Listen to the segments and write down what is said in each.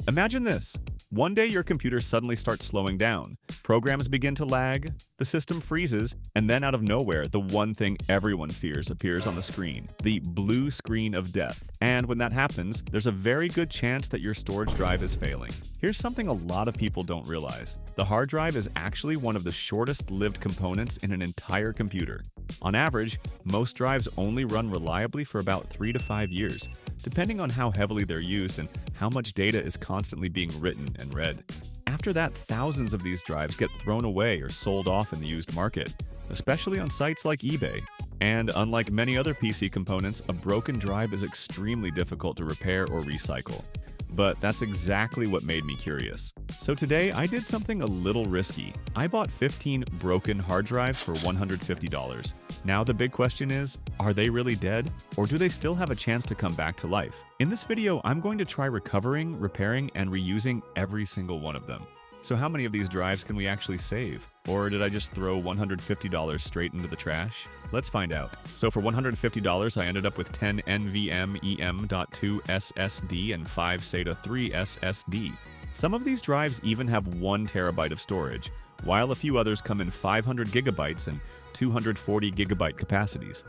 Imagine this. One day your computer suddenly starts slowing down, programs begin to lag, the system freezes, and then out of nowhere, the one thing everyone fears appears on the screen, the blue screen of death. And when that happens, there's a very good chance that your storage drive is failing. Here's something a lot of people don't realize. The hard drive is actually one of the shortest-lived components in an entire computer. On average, most drives only run reliably for about 3 to 5 years, depending on how heavily they're used and how much data is constantly being written and read. After that, thousands of these drives get thrown away or sold off in the used market, especially on sites like eBay. And unlike many other PC components, a broken drive is extremely difficult to repair or recycle. But that's exactly what made me curious. So today, I did something a little risky. I bought 15 broken hard drives for $150. Now the big question is, are they really dead? Or do they still have a chance to come back to life? In this video, I'm going to try recovering, repairing, and reusing every single one of them. So how many of these drives can we actually save? Or did I just throw $150 straight into the trash? Let's find out. So for $150, I ended up with 10 NVMe EM.2 SSD and 5 SATA 3 SSD. Some of these drives even have 1 terabyte of storage, while a few others come in 500 gigabytes and 240 gigabyte capacities.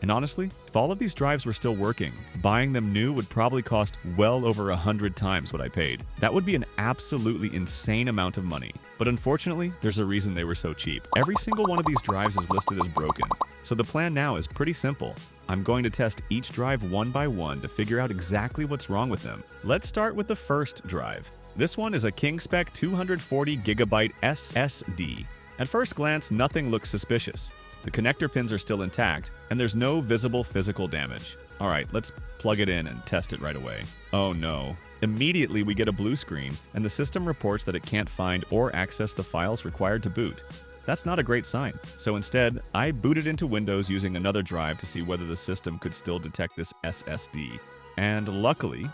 And honestly, if all of these drives were still working, buying them new would probably cost well over 100 times what I paid. That would be an absolutely insane amount of money. But unfortunately, there's a reason they were so cheap. Every single one of these drives is listed as broken. So the plan now is pretty simple. I'm going to test each drive one by one to figure out exactly what's wrong with them. Let's start with the first drive. This one is a King-spec 240 gigabyte SSD. At first glance, nothing looks suspicious. The connector pins are still intact, and there's no visible physical damage. Alright, let's plug it in and test it right away. Oh no. Immediately we get a blue screen, and the system reports that it can't find or access the files required to boot. That's not a great sign. So instead, I booted into Windows using another drive to see whether the system could still detect this SSD. And luckily,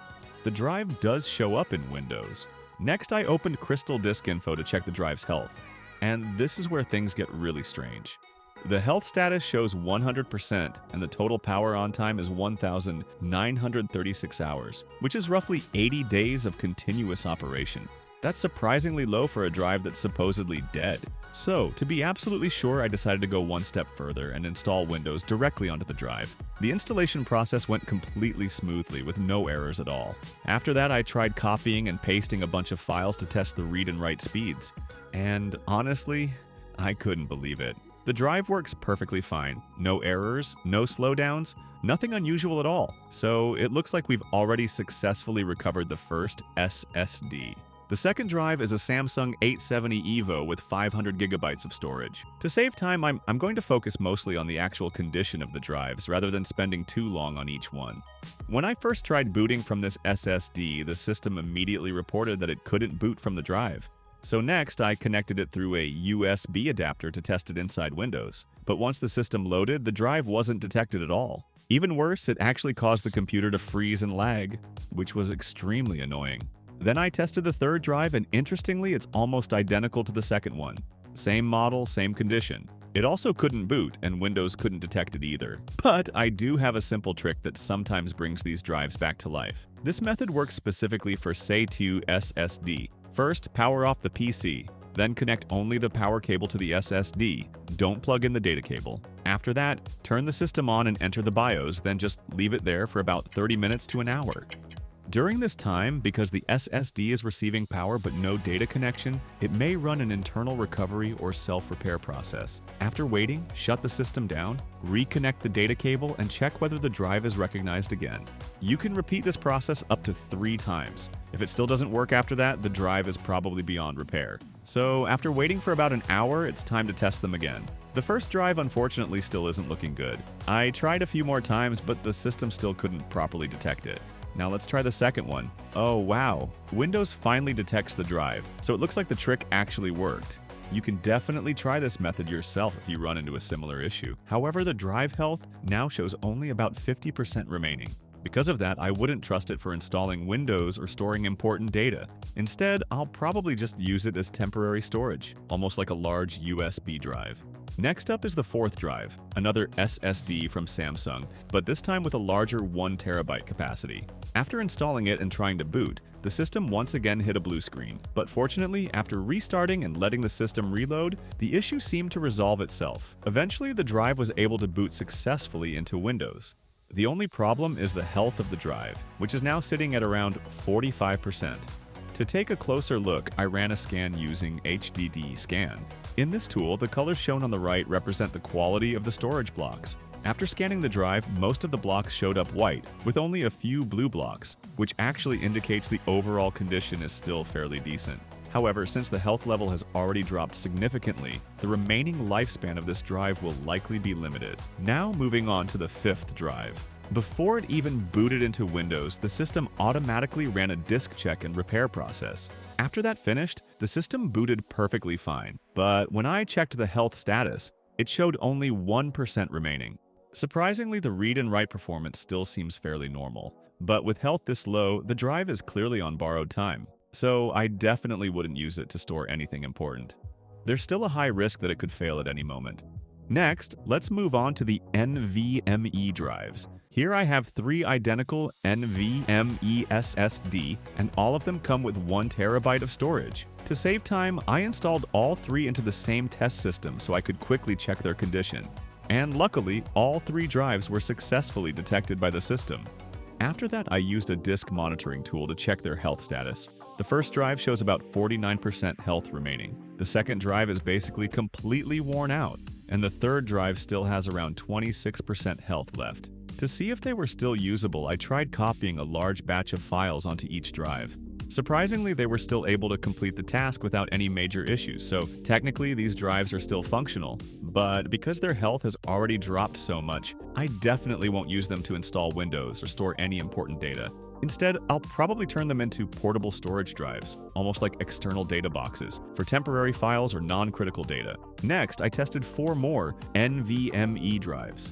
the drive does show up in Windows. Next, I opened Crystal Disk Info to check the drive's health. And this is where things get really strange. The health status shows 100%, and the total power on time is 1,936 hours, which is roughly 80 days of continuous operation. That's surprisingly low for a drive that's supposedly dead. So, to be absolutely sure, I decided to go one step further and install Windows directly onto the drive. The installation process went completely smoothly with no errors at all. After that, I tried copying and pasting a bunch of files to test the read and write speeds. And honestly, I couldn't believe it. The drive works perfectly fine. No errors, no slowdowns, nothing unusual at all. So it looks like we've already successfully recovered the first SSD. The second drive is a Samsung 870 EVO with 500 gigabytes of storage. To save time, I'm going to focus mostly on the actual condition of the drives rather than spending too long on each one. When I first tried booting from this SSD, the system immediately reported that it couldn't boot from the drive. So next, I connected it through a USB adapter to test it inside Windows. But once the system loaded, the drive wasn't detected at all. Even worse, it actually caused the computer to freeze and lag, which was extremely annoying. Then I tested the third drive, and interestingly, it's almost identical to the second one. Same model, same condition. It also couldn't boot, and Windows couldn't detect it either. But I do have a simple trick that sometimes brings these drives back to life. This method works specifically for SATA SSD. First, power off the PC, then connect only the power cable to the SSD. Don't plug in the data cable. After that, turn the system on and enter the BIOS, then just leave it there for about 30 minutes to an hour. During this time, because the SSD is receiving power but no data connection, it may run an internal recovery or self-repair process. After waiting, shut the system down, reconnect the data cable, and check whether the drive is recognized again. You can repeat this process up to 3 times. If it still doesn't work after that, the drive is probably beyond repair. So after waiting for about an hour, it's time to test them again. The first drive unfortunately still isn't looking good. I tried a few more times, but the system still couldn't properly detect it. Now let's try the second one. Oh wow, Windows finally detects the drive, so it looks like the trick actually worked. You can definitely try this method yourself if you run into a similar issue. However, the drive health now shows only about 50% remaining. Because of that, I wouldn't trust it for installing Windows or storing important data. Instead, I'll probably just use it as temporary storage, almost like a large USB drive. Next up is the fourth drive, another SSD from Samsung, but this time with a larger 1 terabyte capacity. After installing it and trying to boot, the system once again hit a blue screen. But fortunately, after restarting and letting the system reload, the issue seemed to resolve itself. Eventually, the drive was able to boot successfully into Windows. The only problem is the health of the drive, which is now sitting at around 45%. To take a closer look, I ran a scan using HDD Scan. In this tool, the colors shown on the right represent the quality of the storage blocks. After scanning the drive, most of the blocks showed up white, with only a few blue blocks, which actually indicates the overall condition is still fairly decent. However, since the health level has already dropped significantly, the remaining lifespan of this drive will likely be limited. Now moving on to the fifth drive. Before it even booted into Windows, the system automatically ran a disk check and repair process. After that finished, the system booted perfectly fine, but when I checked the health status, it showed only 1% remaining. Surprisingly, the read and write performance still seems fairly normal, but with health this low, the drive is clearly on borrowed time, so I definitely wouldn't use it to store anything important. There's still a high risk that it could fail at any moment. Next, let's move on to the NVMe drives. Here I have 3 identical NVMe SSD, and all of them come with 1 TB of storage. To save time, I installed all 3 into the same test system so I could quickly check their condition. And luckily, all 3 drives were successfully detected by the system. After that, I used a disk monitoring tool to check their health status. The first drive shows about 49% health remaining. The second drive is basically completely worn out, and the third drive still has around 26% health left. To see if they were still usable, I tried copying a large batch of files onto each drive. Surprisingly, they were still able to complete the task without any major issues, so technically these drives are still functional. But because their health has already dropped so much, I definitely won't use them to install Windows or store any important data. Instead, I'll probably turn them into portable storage drives, almost like external data boxes, for temporary files or non-critical data. Next, I tested 4 more NVMe drives.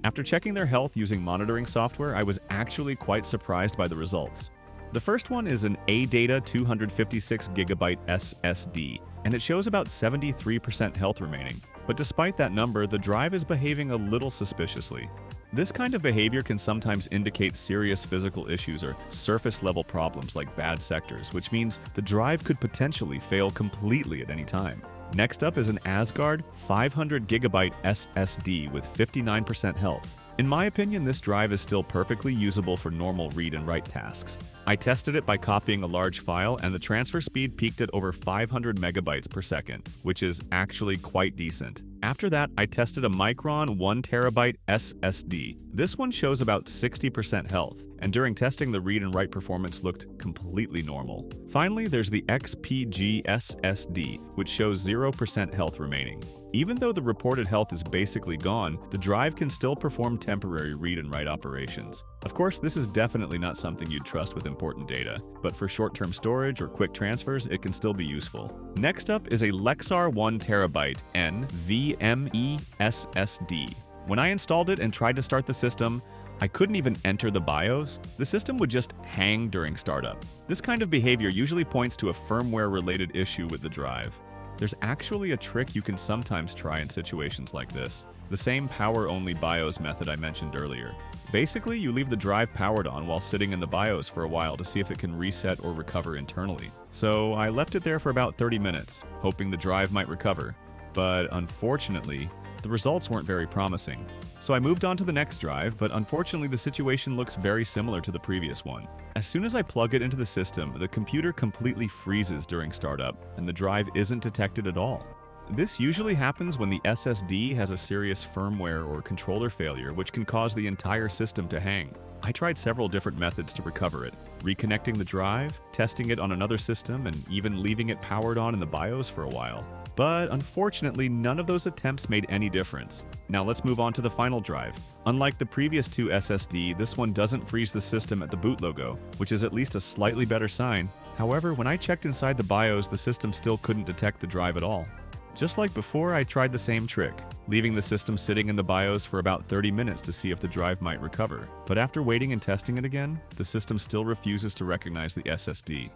After checking their health using monitoring software, I was actually quite surprised by the results. The first one is an ADATA 256GB SSD, and it shows about 73% health remaining. But despite that number, the drive is behaving a little suspiciously. This kind of behavior can sometimes indicate serious physical issues or surface-level problems like bad sectors, which means the drive could potentially fail completely at any time. Next up is an Asgard 500GB SSD with 59% health. In my opinion, this drive is still perfectly usable for normal read and write tasks. I tested it by copying a large file, and the transfer speed peaked at over 500 megabytes per second, which is actually quite decent. After that, I tested a Micron 1TB SSD. This one shows about 60% health, and during testing, the read and write performance looked completely normal. Finally, there's the XPG SSD, which shows 0% health remaining. Even though the reported health is basically gone, the drive can still perform temporary read and write operations. Of course, this is definitely not something you'd trust with important data, but for short-term storage or quick transfers, it can still be useful. Next up is a Lexar 1TB NVMe SSD. When I installed it and tried to start the system, I couldn't even enter the BIOS. The system would just hang during startup. This kind of behavior usually points to a firmware-related issue with the drive. There's actually a trick you can sometimes try in situations like this. The same power-only BIOS method I mentioned earlier. Basically, you leave the drive powered on while sitting in the BIOS for a while to see if it can reset or recover internally. So I left it there for about 30 minutes, hoping the drive might recover. But unfortunately, the results weren't very promising. So I moved on to the next drive, but unfortunately the situation looks very similar to the previous one. As soon as I plug it into the system, the computer completely freezes during startup, and the drive isn't detected at all. This usually happens when the SSD has a serious firmware or controller failure, which can cause the entire system to hang. I tried several different methods to recover it, reconnecting the drive, testing it on another system, and even leaving it powered on in the BIOS for a while. But unfortunately, none of those attempts made any difference. Now let's move on to the final drive. Unlike the previous 2 SSD, this one doesn't freeze the system at the boot logo, which is at least a slightly better sign. However, when I checked inside the BIOS, the system still couldn't detect the drive at all. Just like before, I tried the same trick, leaving the system sitting in the BIOS for about 30 minutes to see if the drive might recover. But after waiting and testing it again, the system still refuses to recognize the SSD.